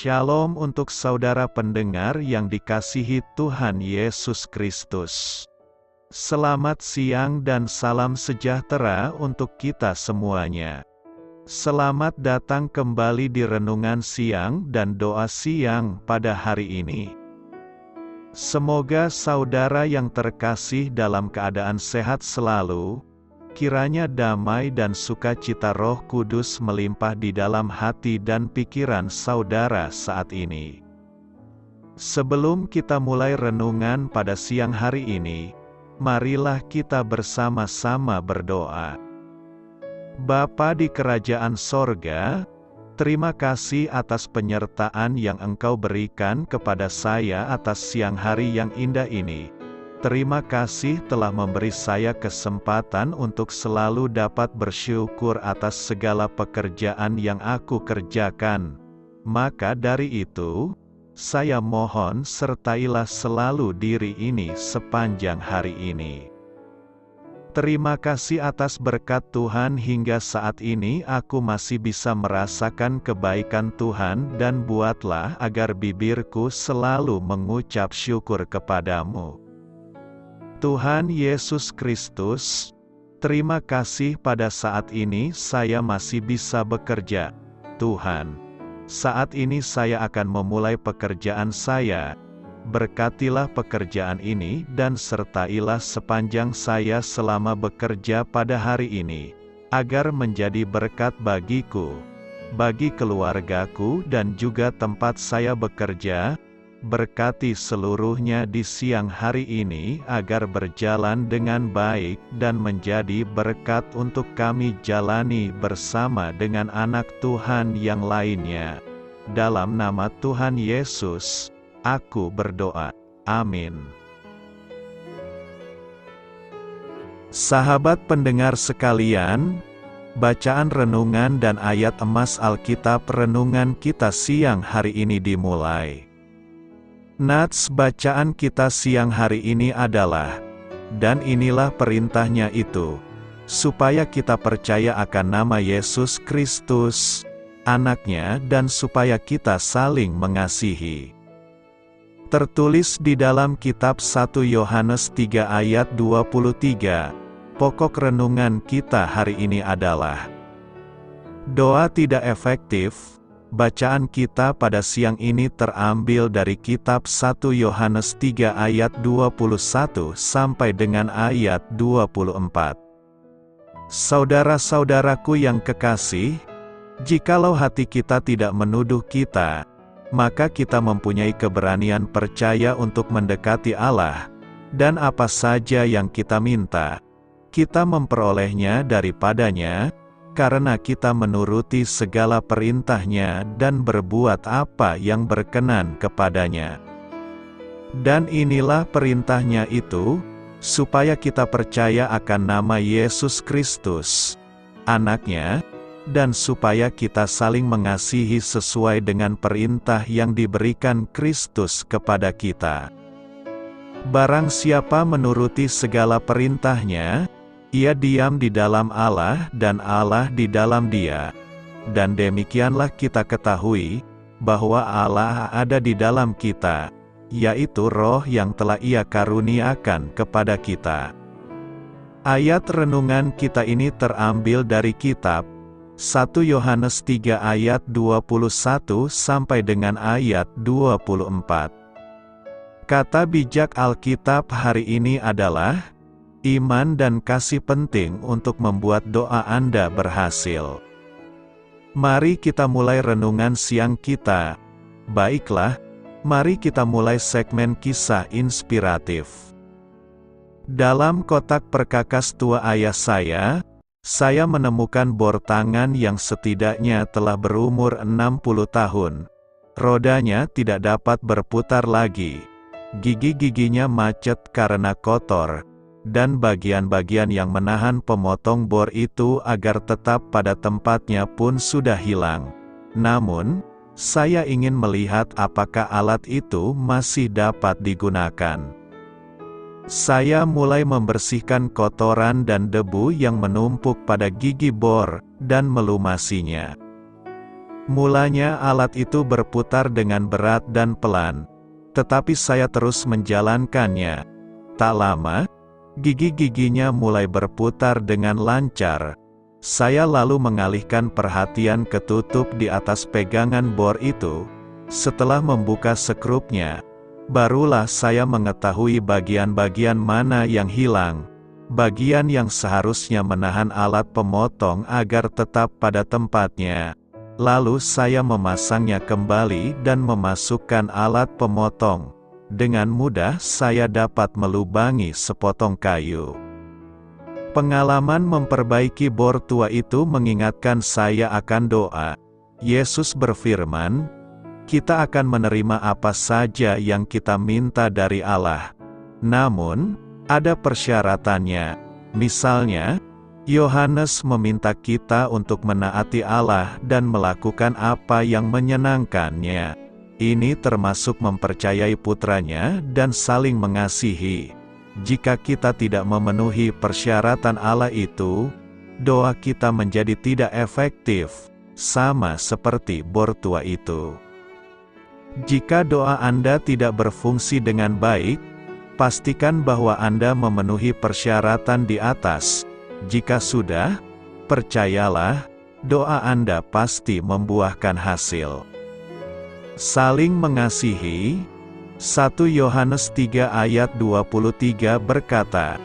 Shalom untuk saudara pendengar yang dikasihi Tuhan Yesus Kristus. Selamat siang dan salam sejahtera untuk kita semuanya. Selamat datang kembali di renungan siang dan doa siang pada hari ini. Semoga saudara yang terkasih dalam keadaan sehat selalu. Kiranya damai dan sukacita Roh Kudus melimpah di dalam hati dan pikiran saudara saat ini. Sebelum kita mulai renungan pada siang hari ini, marilah kita bersama-sama berdoa. Bapa di kerajaan sorga, terima kasih atas penyertaan yang Engkau berikan kepada saya atas siang hari yang indah ini. Terima kasih telah memberi saya kesempatan untuk selalu dapat bersyukur atas segala pekerjaan yang aku kerjakan. Maka dari itu, saya mohon sertailah selalu diri ini sepanjang hari ini. Terima kasih atas berkat Tuhan hingga saat ini aku masih bisa merasakan kebaikan Tuhan dan buatlah agar bibirku selalu mengucap syukur kepadamu. Tuhan Yesus Kristus, terima kasih pada saat ini saya masih bisa bekerja. Tuhan, saat ini saya akan memulai pekerjaan saya. Berkatilah pekerjaan ini dan sertailah sepanjang saya selama bekerja pada hari ini, agar menjadi berkat bagiku, bagi keluargaku dan juga tempat saya bekerja. Berkati seluruhnya di siang hari ini agar berjalan dengan baik dan menjadi berkat untuk kami jalani bersama dengan anak Tuhan yang lainnya. Dalam nama Tuhan Yesus, aku berdoa. Amin. Sahabat pendengar sekalian, bacaan renungan dan ayat emas Alkitab renungan kita siang hari ini dimulai. Nats bacaan kita siang hari ini adalah, dan inilah perintahnya itu, supaya kita percaya akan nama Yesus Kristus, Anaknya dan supaya kita saling mengasihi. Tertulis di dalam kitab 1 Yohanes 3 ayat 23, pokok renungan kita hari ini adalah, doa tidak efektif. Bacaan kita pada siang ini terambil dari kitab 1 Yohanes 3 ayat 21 sampai dengan ayat 24. Saudara-saudaraku yang kekasih, jikalau hati kita tidak menuduh kita, maka kita mempunyai keberanian percaya untuk mendekati Allah, dan apa saja yang kita minta, kita memperolehnya daripadanya, karena kita menuruti segala perintahnya dan berbuat apa yang berkenan kepadanya. Dan inilah perintahnya itu, supaya kita percaya akan nama Yesus Kristus, Anaknya, dan supaya kita saling mengasihi sesuai dengan perintah yang diberikan Kristus kepada kita. Barang siapa menuruti segala perintahnya, ia diam di dalam Allah dan Allah di dalam dia. Dan demikianlah kita ketahui, bahwa Allah ada di dalam kita, yaitu Roh yang telah Ia karuniakan kepada kita. Ayat renungan kita ini terambil dari kitab 1 Yohanes 3 ayat 21 sampai dengan ayat 24. Kata bijak Alkitab hari ini adalah, iman dan kasih penting untuk membuat doa Anda berhasil. Mari kita mulai renungan siang kita. Baiklah, mari kita mulai segmen kisah inspiratif. Dalam kotak perkakas tua ayah saya menemukan bor tangan yang setidaknya telah berumur 60 tahun. Rodanya tidak dapat berputar lagi. Gigi-giginya macet karena kotor. Dan bagian-bagian yang menahan pemotong bor itu agar tetap pada tempatnya pun sudah hilang. Namun, saya ingin melihat apakah alat itu masih dapat digunakan. Saya mulai membersihkan kotoran dan debu yang menumpuk pada gigi bor, dan melumasinya. Mulanya alat itu berputar dengan berat dan pelan, tetapi saya terus menjalankannya. Tak lama, gigi-giginya mulai berputar dengan lancar. Saya lalu mengalihkan perhatian ke tutup di atas pegangan bor itu. Setelah membuka sekrupnya, barulah saya mengetahui bagian-bagian mana yang hilang. Bagian yang seharusnya menahan alat pemotong agar tetap pada tempatnya. Lalu saya memasangnya kembali dan memasukkan alat pemotong. Dengan mudah saya dapat melubangi sepotong kayu. Pengalaman memperbaiki bor tua itu mengingatkan saya akan doa. Yesus berfirman, kita akan menerima apa saja yang kita minta dari Allah. Namun, ada persyaratannya. Misalnya, Yohanes meminta kita untuk menaati Allah dan melakukan apa yang menyenangkannya. Ini termasuk mempercayai putranya dan saling mengasihi. Jika kita tidak memenuhi persyaratan Allah itu, doa kita menjadi tidak efektif, sama seperti bor tua itu. Jika doa Anda tidak berfungsi dengan baik, pastikan bahwa Anda memenuhi persyaratan di atas. Jika sudah, percayalah, doa Anda pasti membuahkan hasil. Saling mengasihi. 1 Yohanes 3 ayat 23 berkata,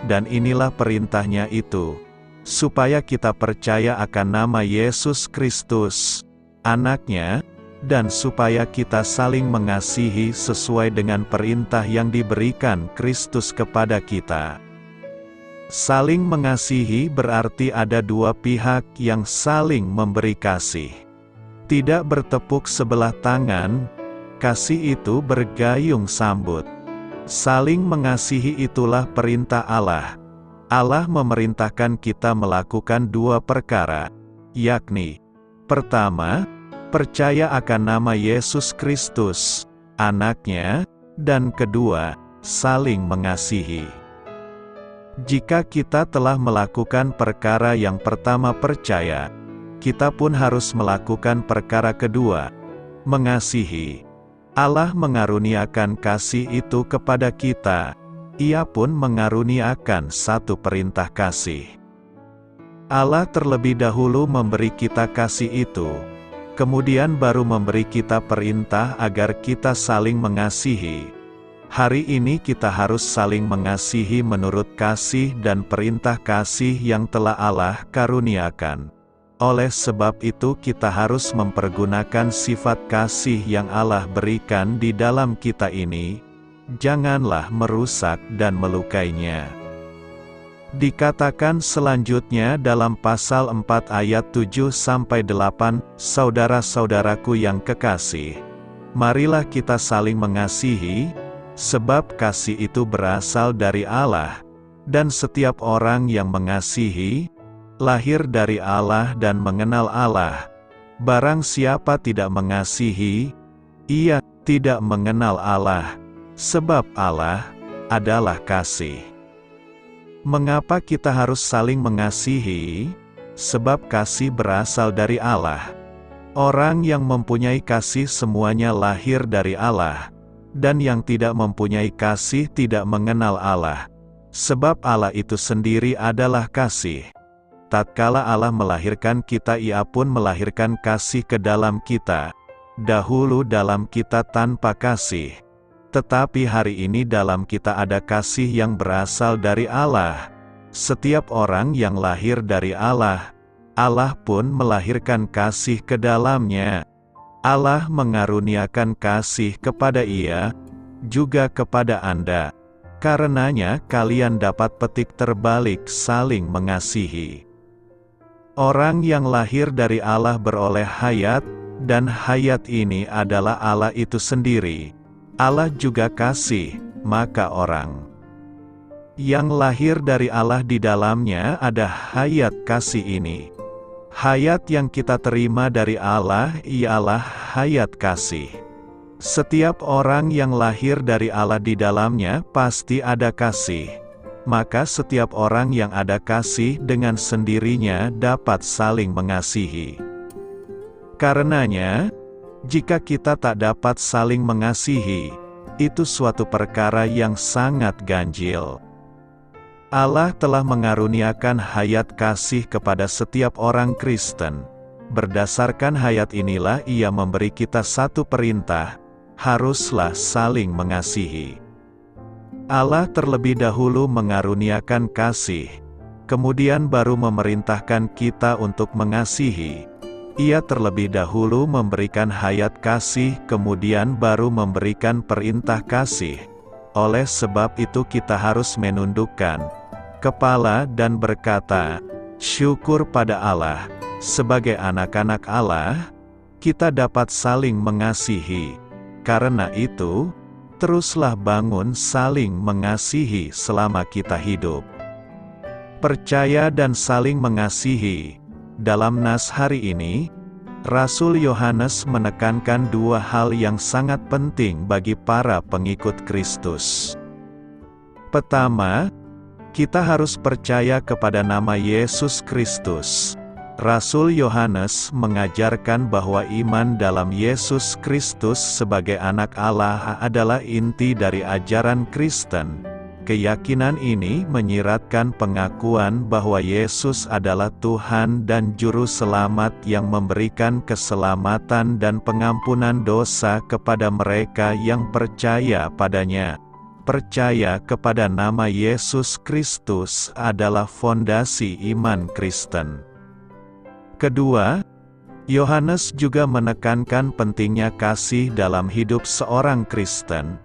dan inilah perintahnya itu, supaya kita percaya akan nama Yesus Kristus, Anaknya, dan supaya kita saling mengasihi sesuai dengan perintah yang diberikan Kristus kepada kita. Saling mengasihi berarti ada dua pihak yang saling memberi kasih. Tidak bertepuk sebelah tangan, kasih itu bergayung sambut. Saling mengasihi itulah perintah Allah. Allah memerintahkan kita melakukan dua perkara, yakni, pertama, percaya akan nama Yesus Kristus, Anaknya, dan kedua, saling mengasihi. Jika kita telah melakukan perkara yang pertama percaya, kita pun harus melakukan perkara kedua, mengasihi. Allah mengaruniakan kasih itu kepada kita, Ia pun mengaruniakan satu perintah kasih. Allah terlebih dahulu memberi kita kasih itu, kemudian baru memberi kita perintah agar kita saling mengasihi. Hari ini kita harus saling mengasihi menurut kasih dan perintah kasih yang telah Allah karuniakan. Oleh sebab itu kita harus mempergunakan sifat kasih yang Allah berikan di dalam kita ini. Janganlah merusak dan melukainya. Dikatakan selanjutnya dalam pasal 4 ayat 7-8, saudara-saudaraku yang kekasih, marilah kita saling mengasihi, sebab kasih itu berasal dari Allah, dan setiap orang yang mengasihi, lahir dari Allah dan mengenal Allah. Barang siapa tidak mengasihi, ia tidak mengenal Allah, sebab Allah adalah kasih. Mengapa kita harus saling mengasihi? Sebab kasih berasal dari Allah. Orang yang mempunyai kasih semuanya lahir dari Allah, dan yang tidak mempunyai kasih tidak mengenal Allah, sebab Allah itu sendiri adalah kasih. Tatkala Allah melahirkan kita, Ia pun melahirkan kasih ke dalam kita. Dahulu dalam kita tanpa kasih, tetapi hari ini dalam kita ada kasih yang berasal dari Allah. Setiap orang yang lahir dari Allah, Allah pun melahirkan kasih ke dalamnya. Allah mengaruniakan kasih kepada Ia, juga kepada Anda. Karenanya kalian dapat petik terbalik saling mengasihi. Orang yang lahir dari Allah beroleh hayat, dan hayat ini adalah Allah itu sendiri. Allah juga kasih, maka orang yang lahir dari Allah di dalamnya ada hayat kasih ini. Hayat yang kita terima dari Allah ialah hayat kasih. Setiap orang yang lahir dari Allah di dalamnya pasti ada kasih. Maka setiap orang yang ada kasih dengan sendirinya dapat saling mengasihi. Karenanya, jika kita tak dapat saling mengasihi, itu suatu perkara yang sangat ganjil. Allah telah mengaruniakan hayat kasih kepada setiap orang Kristen. Berdasarkan hayat inilah Ia memberi kita satu perintah, haruslah saling mengasihi. Allah terlebih dahulu mengaruniakan kasih, kemudian baru memerintahkan kita untuk mengasihi. Ia terlebih dahulu memberikan hayat kasih, kemudian baru memberikan perintah kasih. Oleh sebab itu kita harus menundukkan kepala dan berkata, syukur pada Allah. Sebagai anak-anak Allah, kita dapat saling mengasihi. Karena itu, teruslah bangun saling mengasihi selama kita hidup. Percaya dan saling mengasihi. Dalam nas hari ini, Rasul Yohanes menekankan dua hal yang sangat penting bagi para pengikut Kristus. Pertama, kita harus percaya kepada nama Yesus Kristus. Rasul Yohanes mengajarkan bahwa iman dalam Yesus Kristus sebagai anak Allah adalah inti dari ajaran Kristen. Keyakinan ini menyiratkan pengakuan bahwa Yesus adalah Tuhan dan Juru Selamat yang memberikan keselamatan dan pengampunan dosa kepada mereka yang percaya padanya. Percaya kepada nama Yesus Kristus adalah fondasi iman Kristen. Kedua, Yohanes juga menekankan pentingnya kasih dalam hidup seorang Kristen.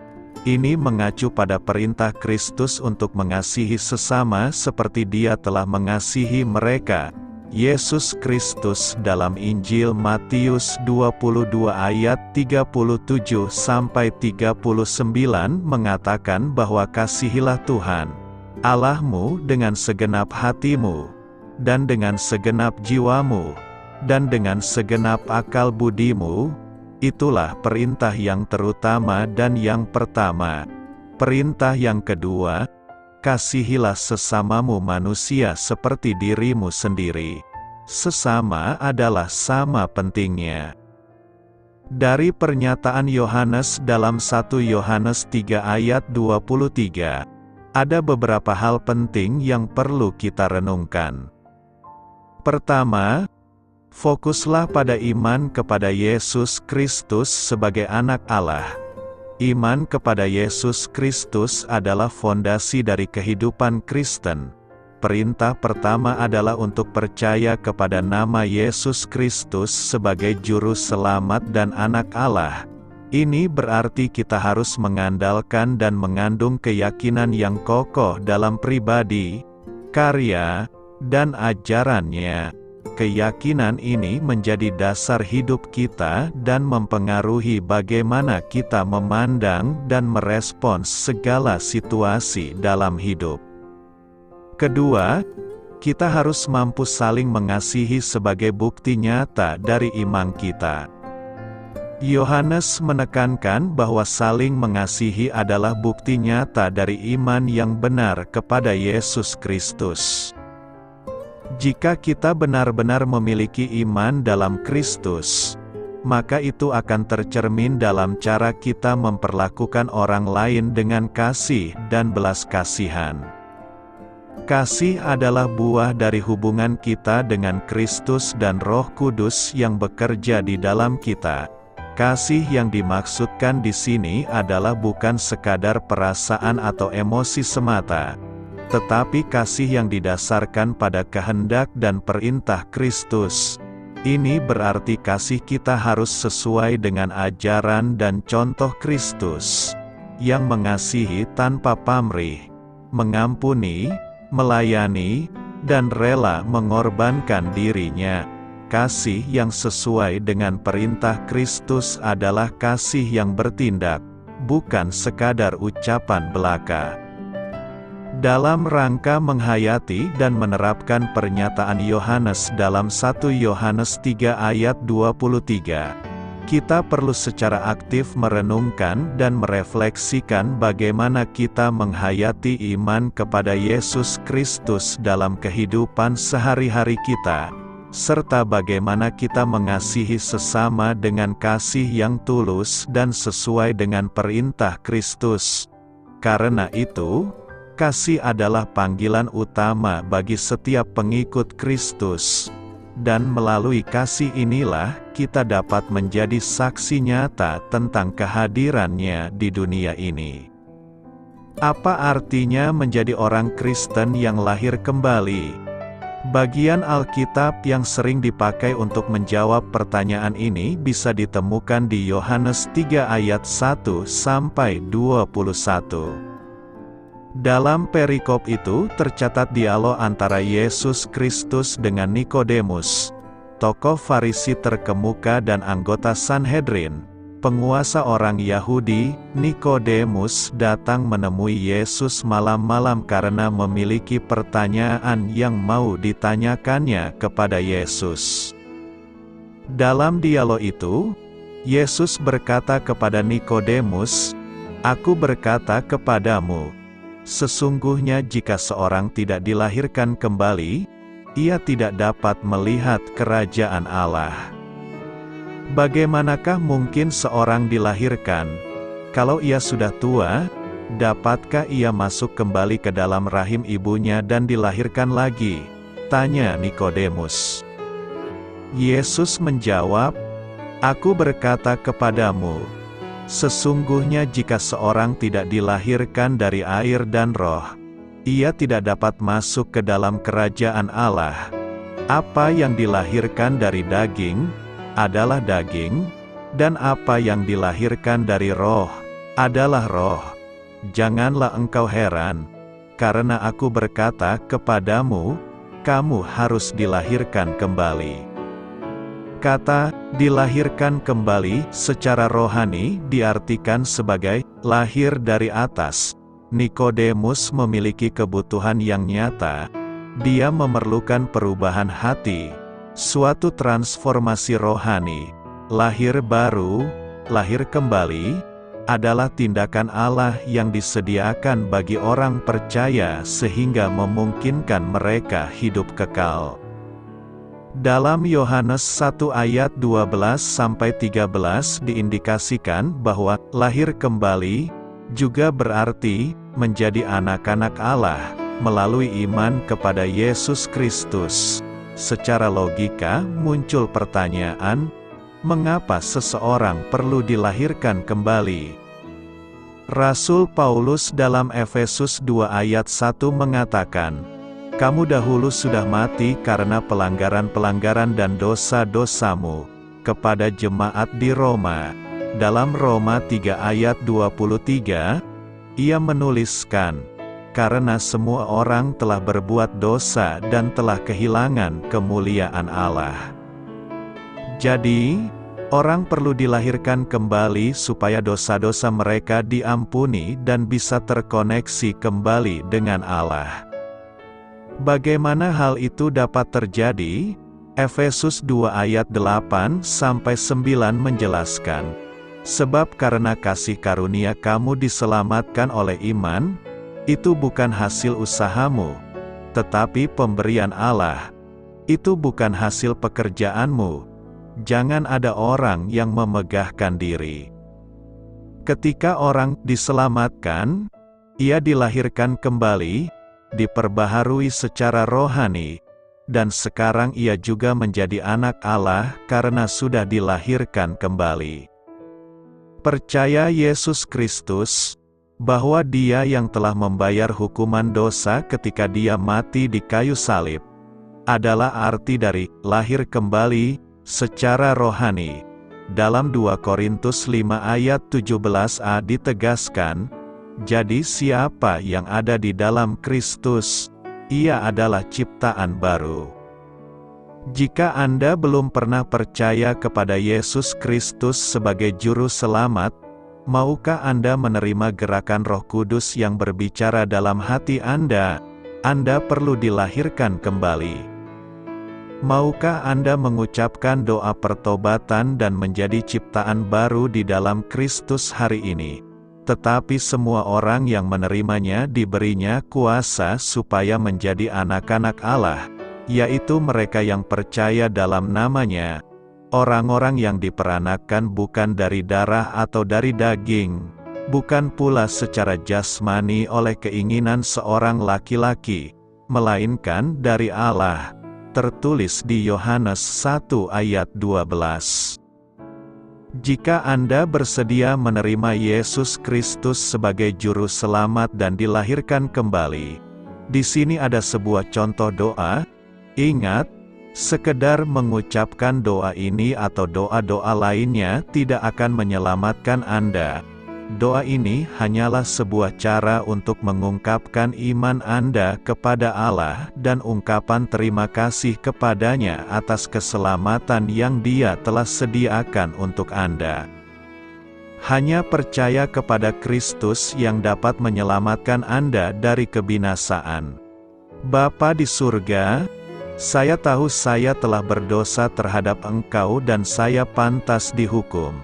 Ini mengacu pada perintah Kristus untuk mengasihi sesama seperti Dia telah mengasihi mereka. Yesus Kristus dalam Injil Matius 22 ayat 37-39 mengatakan bahwa kasihilah Tuhan Allahmu dengan segenap hatimu, dan dengan segenap jiwamu, dan dengan segenap akal budimu. Itulah perintah yang terutama dan yang pertama. Perintah yang kedua, kasihilah sesamamu manusia seperti dirimu sendiri. Sesama adalah sama pentingnya. Dari pernyataan Yohanes dalam 1 Yohanes 3 ayat 23, ada beberapa hal penting yang perlu kita renungkan. Pertama, fokuslah pada iman kepada Yesus Kristus sebagai anak Allah. Iman kepada Yesus Kristus adalah fondasi dari kehidupan Kristen. Perintah pertama adalah untuk percaya kepada nama Yesus Kristus sebagai Juru Selamat dan anak Allah. Ini berarti kita harus mengandalkan dan mengandung keyakinan yang kokoh dalam pribadi, karya, dan ajarannya. Keyakinan ini menjadi dasar hidup kita dan mempengaruhi bagaimana kita memandang dan merespons segala situasi dalam hidup. Kedua, kita harus mampu saling mengasihi sebagai bukti nyata dari iman kita. Yohanes menekankan bahwa saling mengasihi adalah bukti nyata dari iman yang benar kepada Yesus Kristus. Jika kita benar-benar memiliki iman dalam Kristus, maka itu akan tercermin dalam cara kita memperlakukan orang lain dengan kasih dan belas kasihan. Kasih adalah buah dari hubungan kita dengan Kristus dan Roh Kudus yang bekerja di dalam kita. Kasih yang dimaksudkan di sini adalah bukan sekadar perasaan atau emosi semata, tetapi kasih yang didasarkan pada kehendak dan perintah Kristus. Ini berarti kasih kita harus sesuai dengan ajaran dan contoh Kristus, yang mengasihi tanpa pamrih, mengampuni, melayani, dan rela mengorbankan dirinya. Kasih yang sesuai dengan perintah Kristus adalah kasih yang bertindak, bukan sekadar ucapan belaka. Dalam rangka menghayati dan menerapkan pernyataan Yohanes dalam 1 Yohanes 3 ayat 23, kita perlu secara aktif merenungkan dan merefleksikan bagaimana kita menghayati iman kepada Yesus Kristus dalam kehidupan sehari-hari kita, serta bagaimana kita mengasihi sesama dengan kasih yang tulus dan sesuai dengan perintah Kristus. Karena itu, kasih adalah panggilan utama bagi setiap pengikut Kristus. Dan melalui kasih inilah kita dapat menjadi saksi nyata tentang kehadirannya di dunia ini. Apa artinya menjadi orang Kristen yang lahir kembali? Bagian Alkitab yang sering dipakai untuk menjawab pertanyaan ini bisa ditemukan di Yohanes 3 ayat 1-21. Dalam perikop itu tercatat dialog antara Yesus Kristus dengan Nikodemus, tokoh Farisi terkemuka dan anggota Sanhedrin. Penguasa orang Yahudi, Nikodemus datang menemui Yesus malam-malam karena memiliki pertanyaan yang mau ditanyakannya kepada Yesus. Dalam dialog itu, Yesus berkata kepada Nikodemus, "Aku berkata kepadamu, sesungguhnya jika seorang tidak dilahirkan kembali, ia tidak dapat melihat kerajaan Allah." Bagaimanakah mungkin seorang dilahirkan? Kalau ia sudah tua, dapatkah ia masuk kembali ke dalam rahim ibunya dan dilahirkan lagi? Tanya Nikodemus. Yesus menjawab, "Aku berkata kepadamu, sesungguhnya jika seorang tidak dilahirkan dari air dan roh, ia tidak dapat masuk ke dalam kerajaan Allah. Apa yang dilahirkan dari daging adalah daging, dan apa yang dilahirkan dari roh adalah roh. Janganlah engkau heran, karena aku berkata kepadamu, kamu harus dilahirkan kembali." Kata "dilahirkan kembali" secara rohani diartikan sebagai lahir dari atas. Nikodemus memiliki kebutuhan yang nyata. Dia memerlukan perubahan hati, suatu transformasi rohani. Lahir baru, lahir kembali, adalah tindakan Allah yang disediakan bagi orang percaya sehingga memungkinkan mereka hidup kekal. Dalam Yohanes 1 ayat 12-13 diindikasikan bahwa lahir kembali juga berarti menjadi anak-anak Allah melalui iman kepada Yesus Kristus. Secara logika muncul pertanyaan, mengapa seseorang perlu dilahirkan kembali? Rasul Paulus dalam Efesus 2 ayat 1 mengatakan, "Kamu dahulu sudah mati karena pelanggaran-pelanggaran dan dosa-dosamu," kepada jemaat di Roma. Dalam Roma 3 ayat 23, ia menuliskan, "Karena semua orang telah berbuat dosa dan telah kehilangan kemuliaan Allah." Jadi, orang perlu dilahirkan kembali supaya dosa-dosa mereka diampuni dan bisa terkoneksi kembali dengan Allah. Bagaimana hal itu dapat terjadi? Efesus 2 ayat 8-9 menjelaskan, "Sebab karena kasih karunia kamu diselamatkan oleh iman, itu bukan hasil usahamu, tetapi pemberian Allah. Itu bukan hasil pekerjaanmu. Jangan ada orang yang memegahkan diri." Ketika orang diselamatkan, ia dilahirkan kembali, diperbaharui secara rohani, dan sekarang ia juga menjadi anak Allah karena sudah dilahirkan kembali. Percaya Yesus Kristus, bahwa Dia yang telah membayar hukuman dosa ketika Dia mati di kayu salib, adalah arti dari lahir kembali secara rohani. Dalam 2 Korintus 5 ayat 17a ditegaskan, "Jadi siapa yang ada di dalam Kristus, ia adalah ciptaan baru." Jika Anda belum pernah percaya kepada Yesus Kristus sebagai Juru Selamat, maukah Anda menerima gerakan Roh Kudus yang berbicara dalam hati Anda? Anda perlu dilahirkan kembali. Maukah Anda mengucapkan doa pertobatan dan menjadi ciptaan baru di dalam Kristus hari ini? Tetapi semua orang yang menerimanya diberinya kuasa supaya menjadi anak-anak Allah, yaitu mereka yang percaya dalam nama-Nya, orang-orang yang diperanakan bukan dari darah atau dari daging, bukan pula secara jasmani oleh keinginan seorang laki-laki, melainkan dari Allah. Tertulis di Yohanes 1 ayat 12. Jika Anda bersedia menerima Yesus Kristus sebagai juru selamat dan dilahirkan kembali, di sini ada sebuah contoh doa. Ingat, sekedar mengucapkan doa ini atau doa-doa lainnya tidak akan menyelamatkan Anda. Doa ini hanyalah sebuah cara untuk mengungkapkan iman Anda kepada Allah dan ungkapan terima kasih kepadanya atas keselamatan yang Dia telah sediakan untuk Anda. Hanya percaya kepada Kristus yang dapat menyelamatkan Anda dari kebinasaan. Bapa di surga, saya tahu saya telah berdosa terhadap Engkau dan saya pantas dihukum.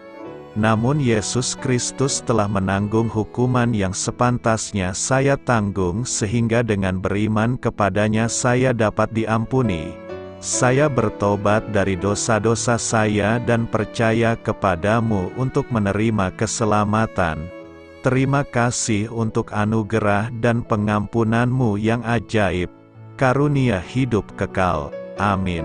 Namun Yesus Kristus telah menanggung hukuman yang sepantasnya saya tanggung sehingga dengan beriman kepadanya saya dapat diampuni. Saya bertobat dari dosa-dosa saya dan percaya kepadamu untuk menerima keselamatan. Terima kasih untuk anugerah dan pengampunanmu yang ajaib, karunia hidup kekal. Amin.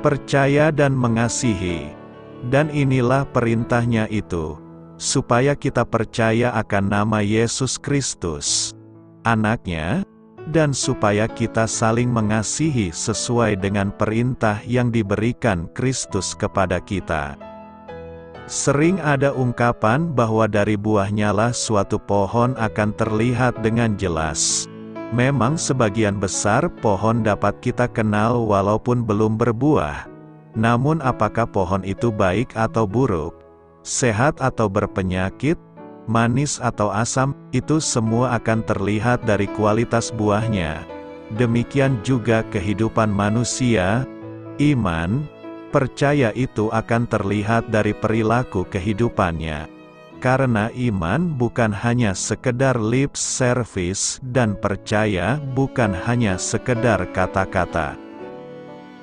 Percaya dan mengasihi. Dan inilah perintahnya itu, supaya kita percaya akan nama Yesus Kristus, Anak-Nya, dan supaya kita saling mengasihi sesuai dengan perintah yang diberikan Kristus kepada kita. Sering ada ungkapan bahwa dari buahnya lah suatu pohon akan terlihat dengan jelas. Memang sebagian besar pohon dapat kita kenal walaupun belum berbuah. Namun apakah pohon itu baik atau buruk, sehat atau berpenyakit, manis atau asam, itu semua akan terlihat dari kualitas buahnya. Demikian juga kehidupan manusia, iman, percaya itu akan terlihat dari perilaku kehidupannya. Karena iman bukan hanya sekedar lip service dan percaya bukan hanya sekedar kata-kata.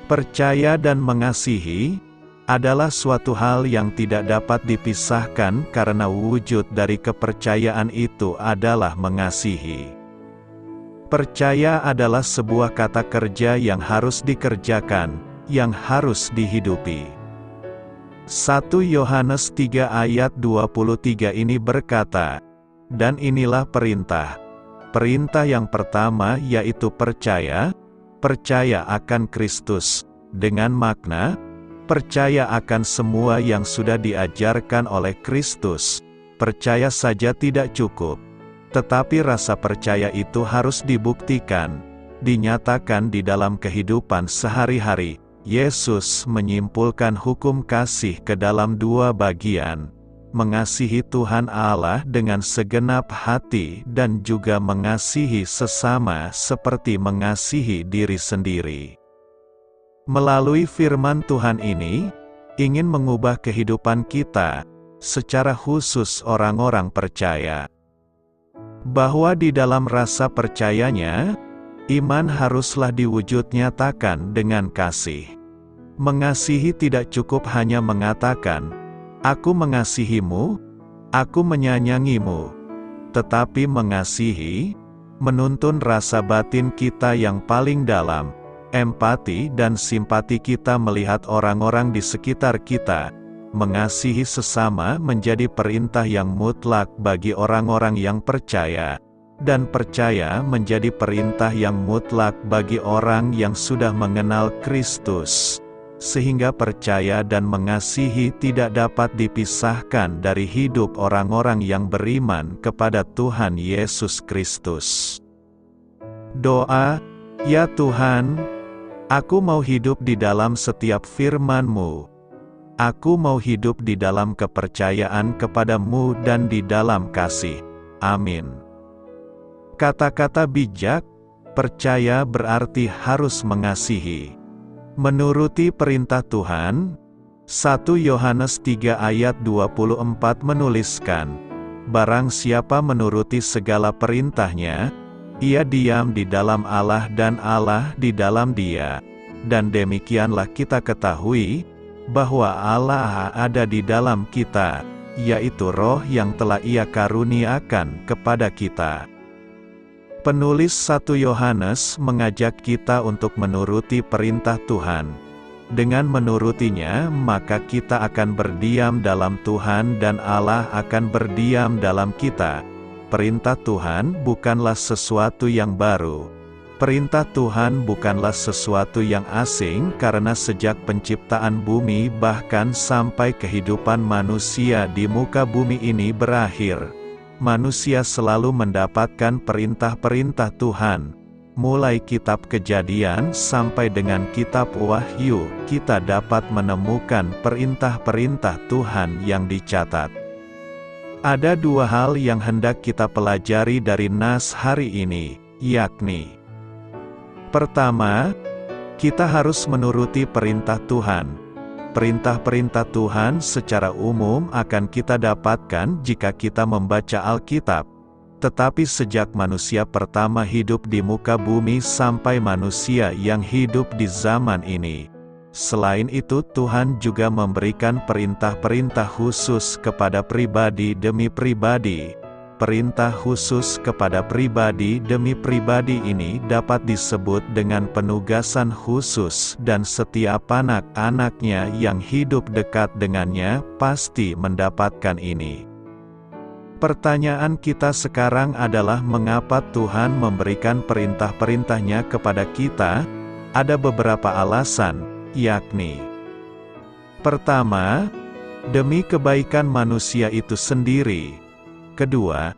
Percaya dan mengasihi adalah suatu hal yang tidak dapat dipisahkan karena wujud dari kepercayaan itu adalah mengasihi. Percaya adalah sebuah kata kerja yang harus dikerjakan, yang harus dihidupi. 1 Yohanes 3 ayat 23 ini berkata, "Dan inilah perintah. Perintah yang pertama yaitu percaya akan Kristus, dengan makna, percaya akan semua yang sudah diajarkan oleh Kristus. Percaya saja tidak cukup, tetapi rasa percaya itu harus dibuktikan, dinyatakan di dalam kehidupan sehari-hari." Yesus menyimpulkan hukum kasih ke dalam dua bagian, mengasihi Tuhan Allah dengan segenap hati dan juga mengasihi sesama seperti mengasihi diri sendiri. Melalui firman Tuhan ini, ingin mengubah kehidupan kita, secara khusus orang-orang percaya. Bahwa di dalam rasa percayanya, iman haruslah diwujud nyatakan dengan kasih. Mengasihi tidak cukup hanya mengatakan, "Aku mengasihimu, aku menyayangimu." Tetapi mengasihi, menuntun rasa batin kita yang paling dalam, empati dan simpati kita melihat orang-orang di sekitar kita. Mengasihi sesama menjadi perintah yang mutlak bagi orang-orang yang percaya, dan percaya menjadi perintah yang mutlak bagi orang yang sudah mengenal Kristus. Sehingga percaya dan mengasihi tidak dapat dipisahkan dari hidup orang-orang yang beriman kepada Tuhan Yesus Kristus. Doa, "Ya Tuhan, aku mau hidup di dalam setiap firman-Mu. Aku mau hidup di dalam kepercayaan kepada-Mu dan di dalam kasih. Amin." Kata-kata bijak, percaya berarti harus mengasihi. Menuruti perintah Tuhan, 1 Yohanes 3 ayat 24 menuliskan, "Barang siapa menuruti segala perintahnya, Ia diam di dalam Allah dan Allah di dalam dia. Dan demikianlah kita ketahui, bahwa Allah ada di dalam kita, yaitu Roh yang telah Ia karuniakan kepada kita. Penulis 1 Yohanes mengajak kita untuk menuruti perintah Tuhan. Dengan menurutinya, maka kita akan berdiam dalam Tuhan dan Allah akan berdiam dalam kita. Perintah Tuhan bukanlah sesuatu yang baru. Perintah Tuhan bukanlah sesuatu yang asing karena sejak penciptaan bumi bahkan sampai kehidupan manusia di muka bumi ini berakhir, manusia selalu mendapatkan perintah-perintah Tuhan. Mulai kitab Kejadian sampai dengan kitab Wahyu, kita dapat menemukan perintah-perintah Tuhan yang dicatat. Ada dua hal yang hendak kita pelajari dari nas hari ini, yakni: pertama, kita harus menuruti perintah Tuhan. Perintah-perintah Tuhan secara umum akan kita dapatkan jika kita membaca Alkitab. Tetapi sejak manusia pertama hidup di muka bumi sampai manusia yang hidup di zaman ini, selain itu Tuhan juga memberikan perintah-perintah khusus kepada pribadi demi pribadi. Perintah khusus kepada pribadi demi pribadi ini dapat disebut dengan penugasan khusus dan setiap anak-anaknya yang hidup dekat dengannya pasti mendapatkan ini. Pertanyaan kita sekarang adalah mengapa Tuhan memberikan perintah-perintahnya kepada kita? Ada beberapa alasan, yakni: pertama, demi kebaikan manusia itu sendiri. Kedua,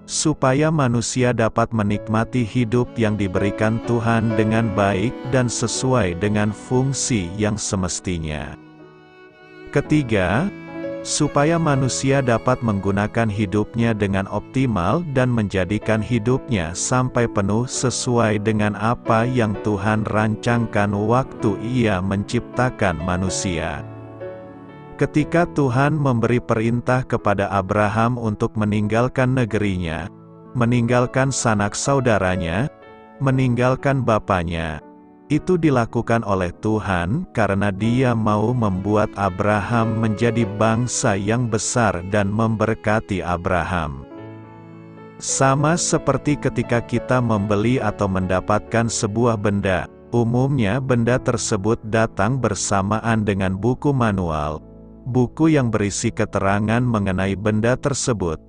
supaya manusia dapat menikmati hidup yang diberikan Tuhan dengan baik dan sesuai dengan fungsi yang semestinya. Ketiga, supaya manusia dapat menggunakan hidupnya dengan optimal dan menjadikan hidupnya sampai penuh sesuai dengan apa yang Tuhan rancangkan waktu Ia menciptakan manusia. Ketika Tuhan memberi perintah kepada Abraham untuk meninggalkan negerinya, meninggalkan sanak saudaranya, meninggalkan bapaknya, itu dilakukan oleh Tuhan karena Dia mau membuat Abraham menjadi bangsa yang besar dan memberkati Abraham. Sama seperti ketika kita membeli atau mendapatkan sebuah benda, umumnya benda tersebut datang bersamaan dengan buku manual, buku yang berisi keterangan mengenai benda tersebut,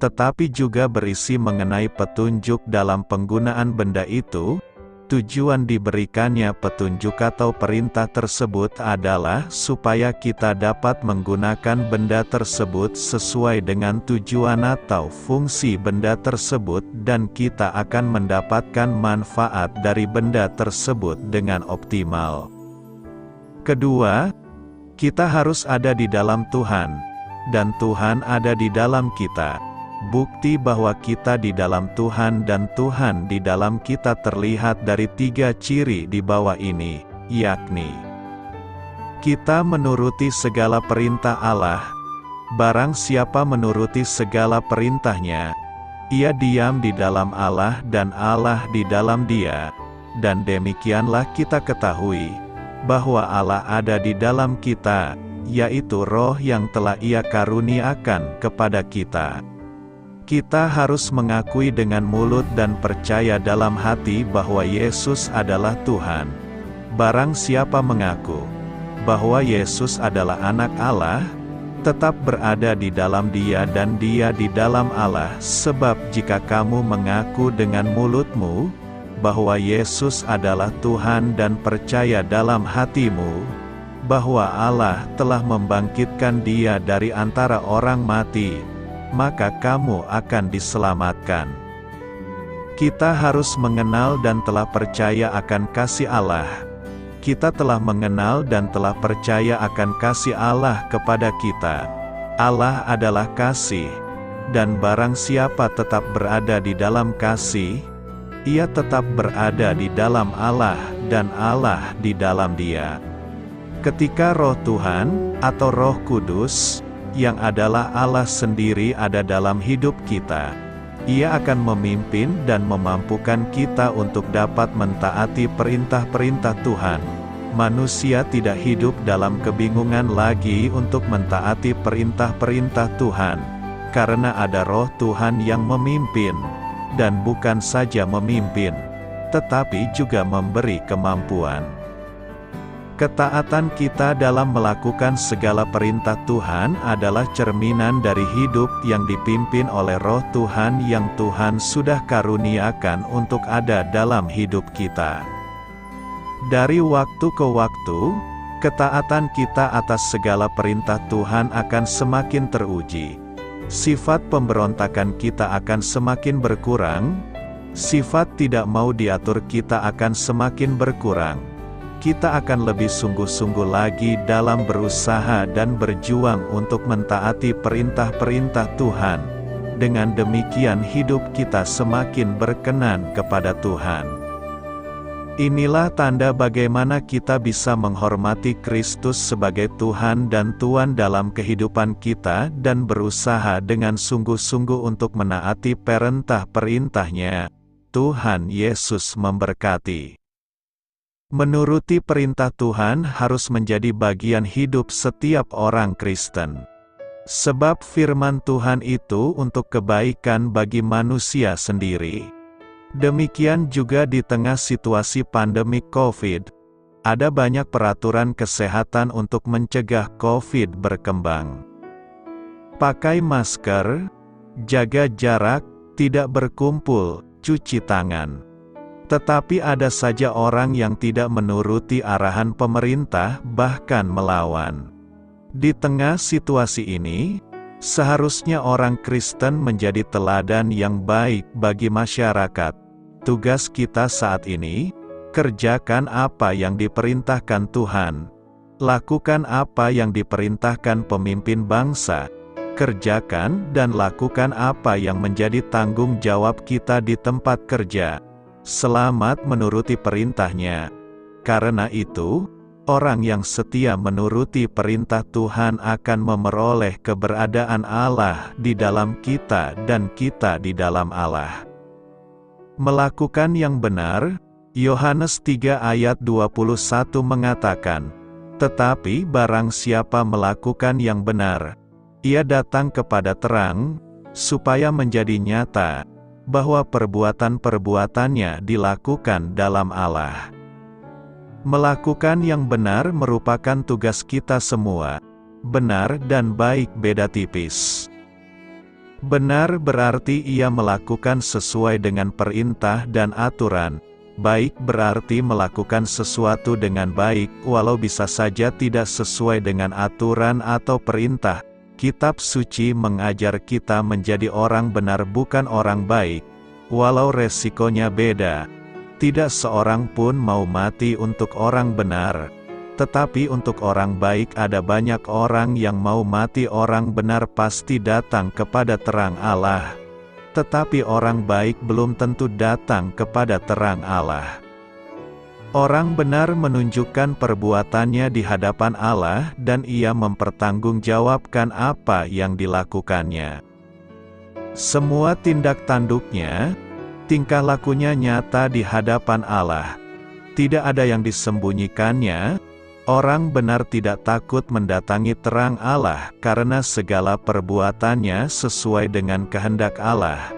tetapi juga berisi mengenai petunjuk dalam penggunaan benda itu. Tujuan diberikannya petunjuk atau perintah tersebut adalah supaya kita dapat menggunakan benda tersebut sesuai dengan tujuan atau fungsi benda tersebut dan kita akan mendapatkan manfaat dari benda tersebut dengan optimal. Kedua, kita harus ada di dalam Tuhan, dan Tuhan ada di dalam kita. Bukti bahwa kita di dalam Tuhan dan Tuhan di dalam kita terlihat dari 3 ciri di bawah ini, yakni: kita menuruti segala perintah Allah. Barang siapa menuruti segala perintahnya, ia diam di dalam Allah dan Allah di dalam dia. Dan demikianlah kita ketahui, bahwa Allah ada di dalam kita, yaitu Roh yang telah Ia karuniakan kepada kita. Kita harus mengakui dengan mulut dan percaya dalam hati bahwa Yesus adalah Tuhan. Barang siapa mengaku bahwa Yesus adalah anak Allah, tetap berada di dalam Dia dan Dia di dalam Allah. Sebab jika kamu mengaku dengan mulutmu bahwa Yesus adalah Tuhan dan percaya dalam hatimu bahwa Allah telah membangkitkan Dia dari antara orang mati, maka kamu akan diselamatkan. Kita harus mengenal dan telah percaya akan kasih Allah. Kita telah mengenal dan telah percaya akan kasih Allah kepada kita. Allah adalah kasih, dan barang siapa tetap berada di dalam kasih, ia tetap berada di dalam Allah dan Allah di dalam dia. Ketika Roh Tuhan, atau Roh Kudus, yang adalah Allah sendiri ada dalam hidup kita, Ia akan memimpin dan memampukan kita untuk dapat mentaati perintah-perintah Tuhan. Manusia tidak hidup dalam kebingungan lagi untuk mentaati perintah-perintah Tuhan, karena ada Roh Tuhan yang memimpin, dan bukan saja memimpin, tetapi juga memberi kemampuan. Ketaatan kita dalam melakukan segala perintah Tuhan adalah cerminan dari hidup yang dipimpin oleh Roh Tuhan yang Tuhan sudah karuniakan untuk ada dalam hidup kita. Dari waktu ke waktu, ketaatan kita atas segala perintah Tuhan akan semakin teruji. Sifat pemberontakan kita akan semakin berkurang, sifat tidak mau diatur kita akan semakin berkurang. Kita akan lebih sungguh-sungguh lagi dalam berusaha dan berjuang untuk mentaati perintah-perintah Tuhan. Dengan demikian hidup kita semakin berkenan kepada Tuhan. Inilah tanda bagaimana kita bisa menghormati Kristus sebagai Tuhan dan Tuan dalam kehidupan kita dan berusaha dengan sungguh-sungguh untuk menaati perintah-perintahnya. Tuhan Yesus memberkati. Menuruti perintah Tuhan harus menjadi bagian hidup setiap orang Kristen. Sebab firman Tuhan itu untuk kebaikan bagi manusia sendiri. Demikian juga di tengah situasi pandemi COVID, ada banyak peraturan kesehatan untuk mencegah COVID berkembang. Pakai masker, jaga jarak, tidak berkumpul, cuci tangan. Tetapi ada saja orang yang tidak menuruti arahan pemerintah, bahkan melawan. Di tengah situasi ini, seharusnya orang Kristen menjadi teladan yang baik bagi masyarakat. Tugas kita saat ini, kerjakan apa yang diperintahkan Tuhan. Lakukan apa yang diperintahkan pemimpin bangsa. Kerjakan dan lakukan apa yang menjadi tanggung jawab kita di tempat kerja. Selamat menuruti perintahnya. Karena itu, orang yang setia menuruti perintah Tuhan akan memeroleh keberadaan Allah di dalam kita dan kita di dalam Allah. Melakukan yang benar, Yohanes 3 ayat 21 mengatakan, "Tetapi barang siapa melakukan yang benar, ia datang kepada terang, supaya menjadi nyata, bahwa perbuatan-perbuatannya dilakukan dalam Allah." Melakukan yang benar merupakan tugas kita semua. Benar dan baik beda tipis. Benar berarti ia melakukan sesuai dengan perintah dan aturan. Baik berarti melakukan sesuatu dengan baik, walau bisa saja tidak sesuai dengan aturan atau perintah. Kitab suci mengajar kita menjadi orang benar bukan orang baik, walau resikonya beda. Tidak seorang pun mau mati untuk orang benar, tetapi untuk orang baik ada banyak orang yang mau mati. Orang benar pasti datang kepada terang Allah, tetapi orang baik belum tentu datang kepada terang Allah. Orang benar menunjukkan perbuatannya di hadapan Allah dan ia mempertanggungjawabkan apa yang dilakukannya. Semua tindak tanduknya, tingkah lakunya nyata di hadapan Allah. Tidak ada yang disembunyikannya. Orang benar tidak takut mendatangi terang Allah karena segala perbuatannya sesuai dengan kehendak Allah.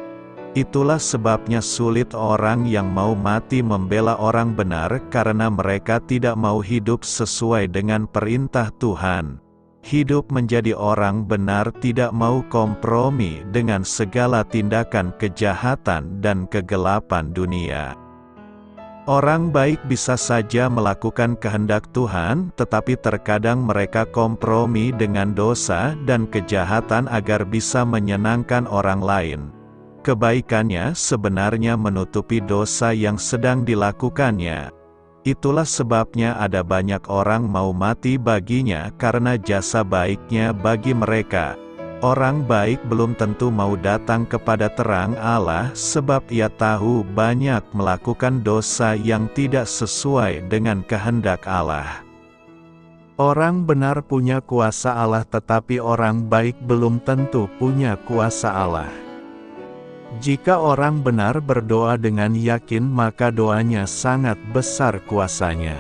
Itulah sebabnya sulit orang yang mau mati membela orang benar karena mereka tidak mau hidup sesuai dengan perintah Tuhan. Hidup menjadi orang benar tidak mau kompromi dengan segala tindakan kejahatan dan kegelapan dunia. Orang baik bisa saja melakukan kehendak Tuhan, tetapi terkadang mereka kompromi dengan dosa dan kejahatan agar bisa menyenangkan orang lain. Kebaikannya sebenarnya menutupi dosa yang sedang dilakukannya. Itulah sebabnya ada banyak orang mau mati baginya karena jasa baiknya bagi mereka. Orang baik belum tentu mau datang kepada terang Allah sebab ia tahu banyak melakukan dosa yang tidak sesuai dengan kehendak Allah. Orang benar punya kuasa Allah tetapi orang baik belum tentu punya kuasa Allah. Jika orang benar berdoa dengan yakin maka doanya sangat besar kuasanya.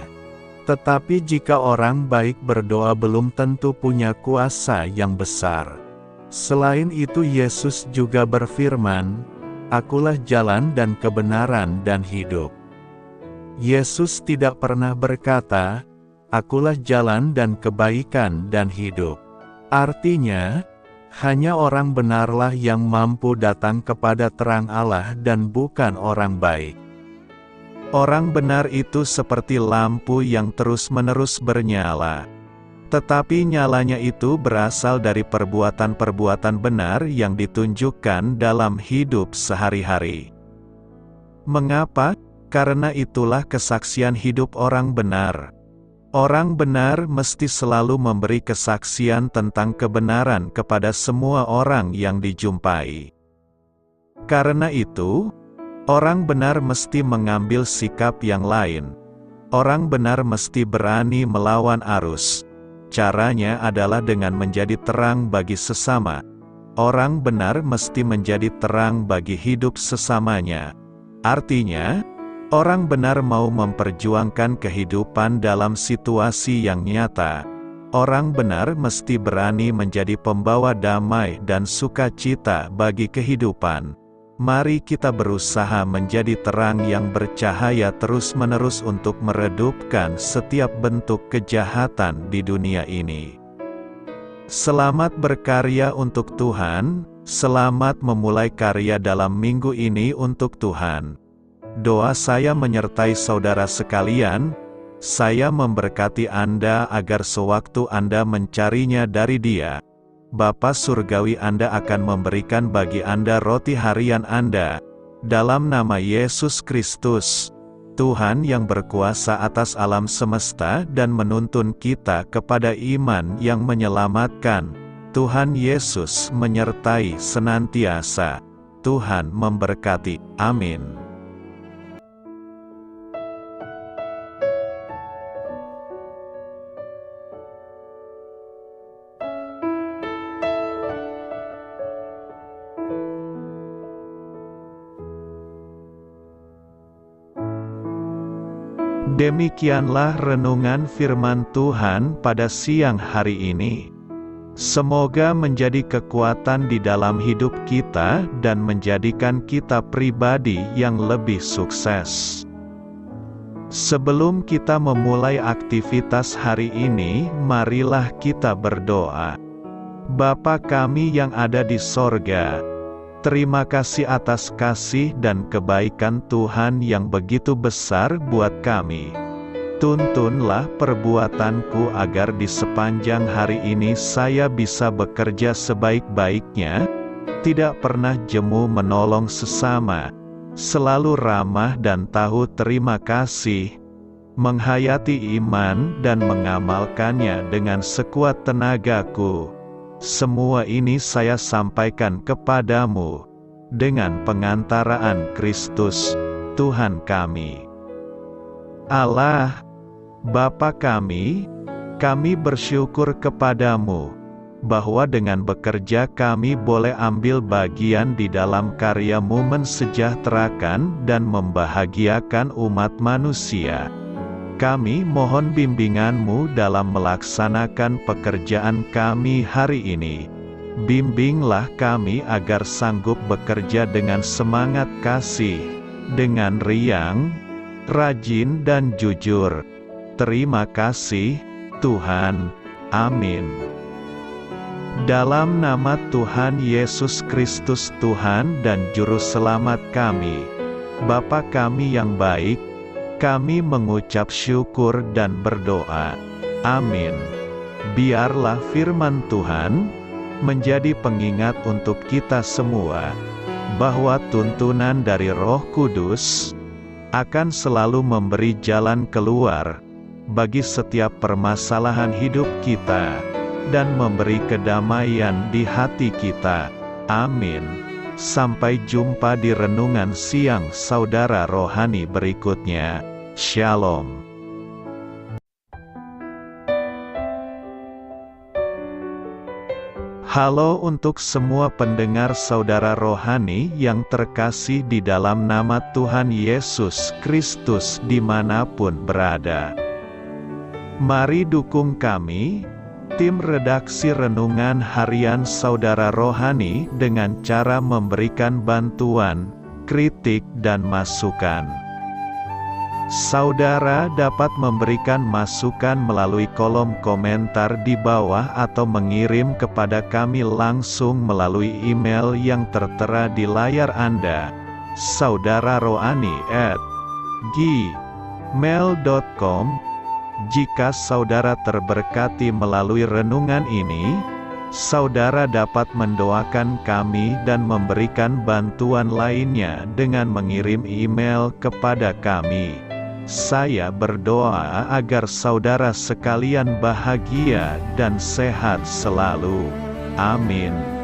Tetapi jika orang baik berdoa belum tentu punya kuasa yang besar. Selain itu Yesus juga berfirman, "Akulah jalan dan kebenaran dan hidup." Yesus tidak pernah berkata, "Akulah jalan dan kebaikan dan hidup." Artinya, hanya orang benarlah yang mampu datang kepada terang Allah dan bukan orang baik. Orang benar itu seperti lampu yang terus-menerus bernyala. Tetapi nyalanya itu berasal dari perbuatan-perbuatan benar yang ditunjukkan dalam hidup sehari-hari. Mengapa? Karena itulah kesaksian hidup orang benar. Orang benar mesti selalu memberi kesaksian tentang kebenaran kepada semua orang yang dijumpai. Karena itu, orang benar mesti mengambil sikap yang lain. Orang benar mesti berani melawan arus. Caranya adalah dengan menjadi terang bagi sesama. Orang benar mesti menjadi terang bagi hidup sesamanya. Artinya, orang benar mau memperjuangkan kehidupan dalam situasi yang nyata. Orang benar mesti berani menjadi pembawa damai dan sukacita bagi kehidupan. Mari kita berusaha menjadi terang yang bercahaya terus-menerus untuk meredupkan setiap bentuk kejahatan di dunia ini. Selamat berkarya untuk Tuhan, selamat memulai karya dalam minggu ini untuk Tuhan. Doa saya menyertai saudara sekalian, saya memberkati Anda agar sewaktu Anda mencarinya dari Dia, Bapa Surgawi Anda akan memberikan bagi Anda roti harian Anda. Dalam nama Yesus Kristus, Tuhan yang berkuasa atas alam semesta dan menuntun kita kepada iman yang menyelamatkan, Tuhan Yesus menyertai senantiasa. Tuhan memberkati. Amin. Demikianlah renungan firman Tuhan pada siang hari ini. Semoga menjadi kekuatan di dalam hidup kita dan menjadikan kita pribadi yang lebih sukses. Sebelum kita memulai aktivitas hari ini, marilah kita berdoa. Bapa kami yang ada di sorga, terima kasih atas kasih dan kebaikan Tuhan yang begitu besar buat kami. Tuntunlah perbuatanku agar di sepanjang hari ini saya bisa bekerja sebaik-baiknya, tidak pernah jemu menolong sesama, selalu ramah dan tahu terima kasih, menghayati iman dan mengamalkannya dengan sekuat tenagaku. Semua ini saya sampaikan kepadamu, dengan pengantaraan Kristus, Tuhan kami. Allah, Bapa kami bersyukur kepadamu, bahwa dengan bekerja kami boleh ambil bagian di dalam karya-Mu mensejahterakan dan membahagiakan umat manusia. Kami mohon bimbingan-Mu dalam melaksanakan pekerjaan kami hari ini. Bimbinglah kami agar sanggup bekerja dengan semangat kasih, dengan riang, rajin dan jujur. Terima kasih, Tuhan. Amin. Dalam nama Tuhan Yesus Kristus Tuhan dan Juru Selamat kami, Bapa kami yang baik, kami mengucap syukur dan berdoa. Amin. Biarlah firman Tuhan menjadi pengingat untuk kita semua, bahwa tuntunan dari Roh Kudus akan selalu memberi jalan keluar bagi setiap permasalahan hidup kita, dan memberi kedamaian di hati kita. Amin. Sampai jumpa di renungan siang saudara rohani berikutnya. Shalom. Halo untuk semua pendengar saudara rohani yang terkasih di dalam nama Tuhan Yesus Kristus dimanapun berada. Mari dukung kami, tim redaksi Renungan Harian Saudara Rohani dengan cara memberikan bantuan, kritik dan masukan. Saudara dapat memberikan masukan melalui kolom komentar di bawah atau mengirim kepada kami langsung melalui email yang tertera di layar Anda, saudararohani@gmail.com. Jika saudara terberkati melalui renungan ini, saudara dapat mendoakan kami dan memberikan bantuan lainnya dengan mengirim email kepada kami. Saya berdoa agar saudara sekalian bahagia dan sehat selalu. Amin.